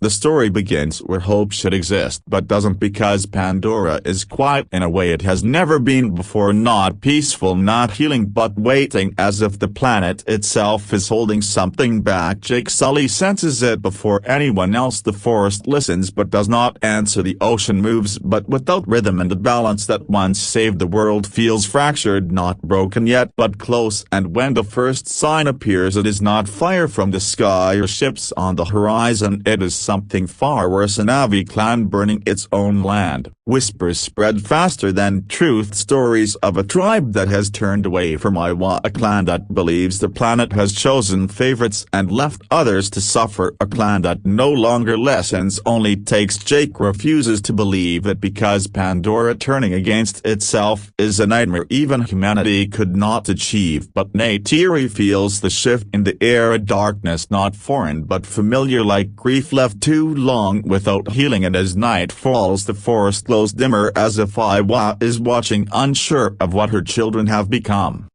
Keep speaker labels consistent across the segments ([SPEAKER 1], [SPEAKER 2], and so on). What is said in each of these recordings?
[SPEAKER 1] The story begins where hope should exist but doesn't, because Pandora is quiet in a way it has never been before, not peaceful, not healing, but waiting, as if the planet itself is holding something back. Jake Sully senses it before anyone else. The forest listens but does not answer. The ocean moves but without rhythm, and the balance that once saved the world feels fractured, not broken yet but close. And when the first sign appears, it is not fire from the sky or ships on the horizon, it is something far worse: a Na'vi clan burning its own land. Whispers spread faster than truth, stories of a tribe that has turned away from Eywa, a clan that believes the planet has chosen favorites and left others to suffer, a clan that no longer listens, only takes. Jake refuses to believe it, because Pandora turning against itself is a nightmare even humanity could not achieve. But Neytiri feels the shift in the air, a darkness not foreign but familiar, like grief left too long without healing, and as night falls the forest glows dimmer, as if Eywa is watching, unsure of what her children have become.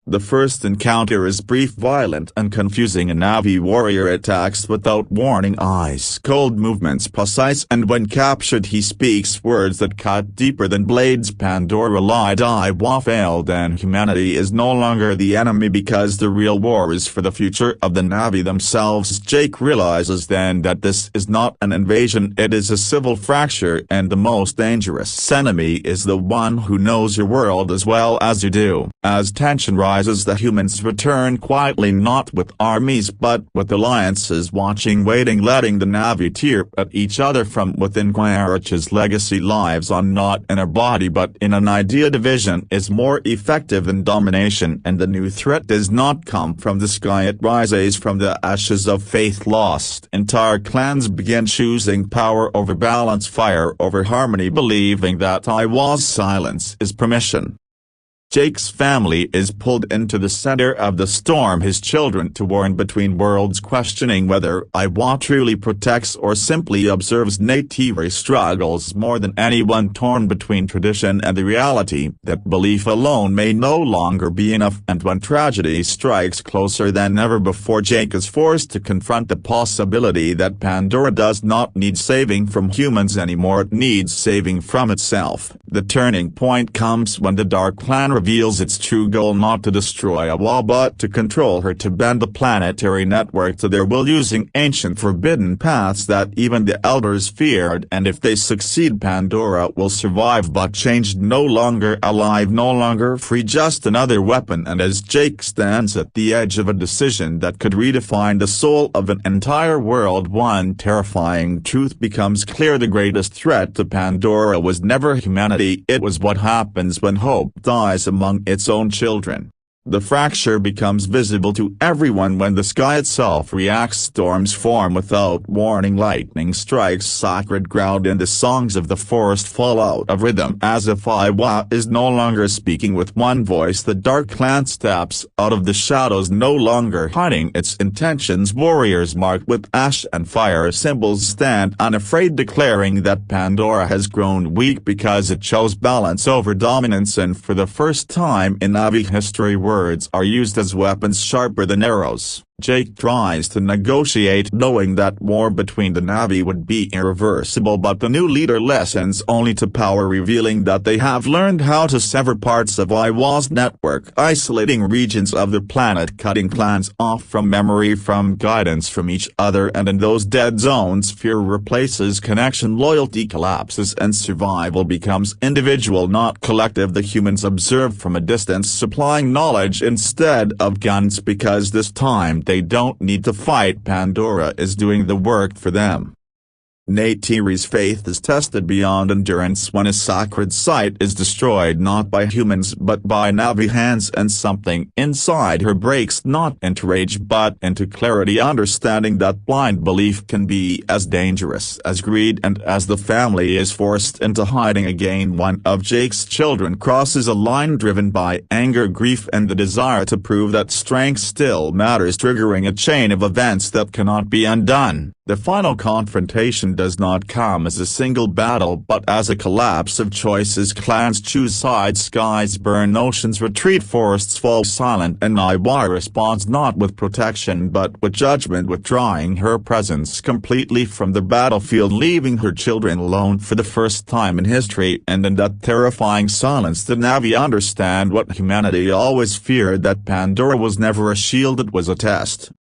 [SPEAKER 1] The first encounter is brief, violent and confusing. A Na'vi warrior attacks without warning, eyes cold, movements precise, and when captured he speaks words that cut deeper than blades. Pandora lied, Eywa failed, and humanity is no longer the enemy, because the real war is for the future of the Na'vi themselves. Jake realizes then that this is not an invasion, it is a civil fracture, and the most dangerous enemy is the one who knows your world as well as you do. As tension rises, the humans return quietly, not with armies but with alliances, watching, waiting, letting the Na'vi tear at each other from within. Quaritch's legacy lives on, not in a body but in an idea. Division is more effective than domination, and the new threat does not come from the sky, it rises from the ashes of faith lost. Entire clans begin choosing power over balance, fire over harmony, believing that Eywa's silence is permission. Jake's family is pulled into the center of the storm, his children torn between worlds, questioning whether Eywa truly protects or simply observes. Neytiri struggles more than anyone, torn between tradition and the reality that belief alone may no longer be enough. And when tragedy strikes closer than ever before, Jake is forced to confront the possibility that Pandora does not need saving from humans anymore, it needs saving from itself. The turning point comes when the Dark Clan reveals its true goal: not to destroy Eywa but to control her, to bend the planetary network to their will, using ancient forbidden paths that even the elders feared. And if they succeed, Pandora will survive, but changed, no longer alive, no longer free, just another weapon. And as Jake stands at the edge of a decision that could redefine the soul of an entire world, one terrifying truth becomes clear: the greatest threat to Pandora was never humanity, it was what happens when hope dies among its own children. The fracture becomes visible to everyone when the sky itself reacts. Storms form without warning, lightning strikes sacred ground, and the songs of the forest fall out of rhythm, as if Eywa is no longer speaking with one voice. The Dark Clan steps out of the shadows, no longer hiding its intentions. Warriors marked with ash and fire symbols stand unafraid, declaring that Pandora has grown weak because it chose balance over dominance. And for the first time in Na'vi history, words are used as weapons sharper than arrows. Jake tries to negotiate, knowing that war between the Na'vi would be irreversible, but the new leader listens only to power, revealing that they have learned how to sever parts of Eywa's network, isolating regions of the planet, cutting clans off from memory, from guidance from each other. And in those dead zones, fear replaces connection, loyalty collapses, and survival becomes individual, not collective. The humans observe from a distance, supplying knowledge instead of guns, because this time they don't need to fight. Pandora is doing the work for them. Neytiri's faith is tested beyond endurance when a sacred site is destroyed, not by humans but by Na'vi hands, and something inside her breaks, not into rage but into clarity, understanding that blind belief can be as dangerous as greed. And as the family is forced into hiding again, one of Jake's children crosses a line, driven by anger, grief and the desire to prove that strength still matters, triggering a chain of events that cannot be undone. The final confrontation does not come as a single battle but as a collapse of choices. Clans choose sides, skies burn, oceans retreat, forests fall silent, and Eywa responds not with protection but with judgment, withdrawing her presence completely from the battlefield, leaving her children alone for the first time in history. And in that terrifying silence the Na'vi understand what humanity always feared, that Pandora was never a shield, it was a test.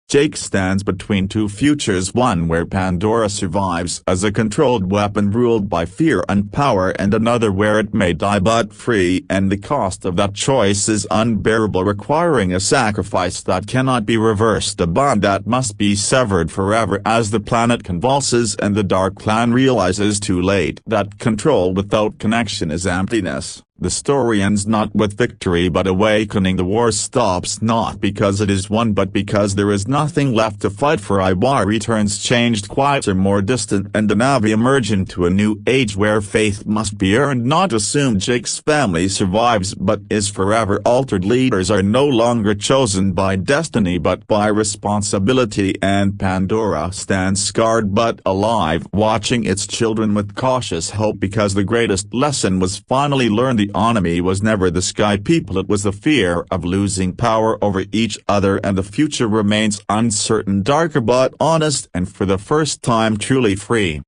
[SPEAKER 1] Jake stands between two futures, one where Pandora survives as a controlled weapon ruled by fear and power, and another where it may die but free, and the cost of that choice is unbearable, requiring a sacrifice that cannot be reversed, a bond that must be severed forever as the planet convulses and the Dark Clan realizes too late that control without connection is emptiness. The story ends not with victory but awakening. The war stops not because it is won but because there is nothing left to fight for. Eywa returns changed, quieter, more distant, and the Na'vi emerge into a new age where faith must be earned, not assumed. Jake's family survives but is forever altered. Leaders are no longer chosen by destiny but by responsibility, and Pandora stands scarred but alive, watching its children with cautious hope, because the greatest lesson was finally learned. The enemy was never the sky people, it was the fear of losing power over each other, and the future remains uncertain, darker but honest, and for the first time truly free.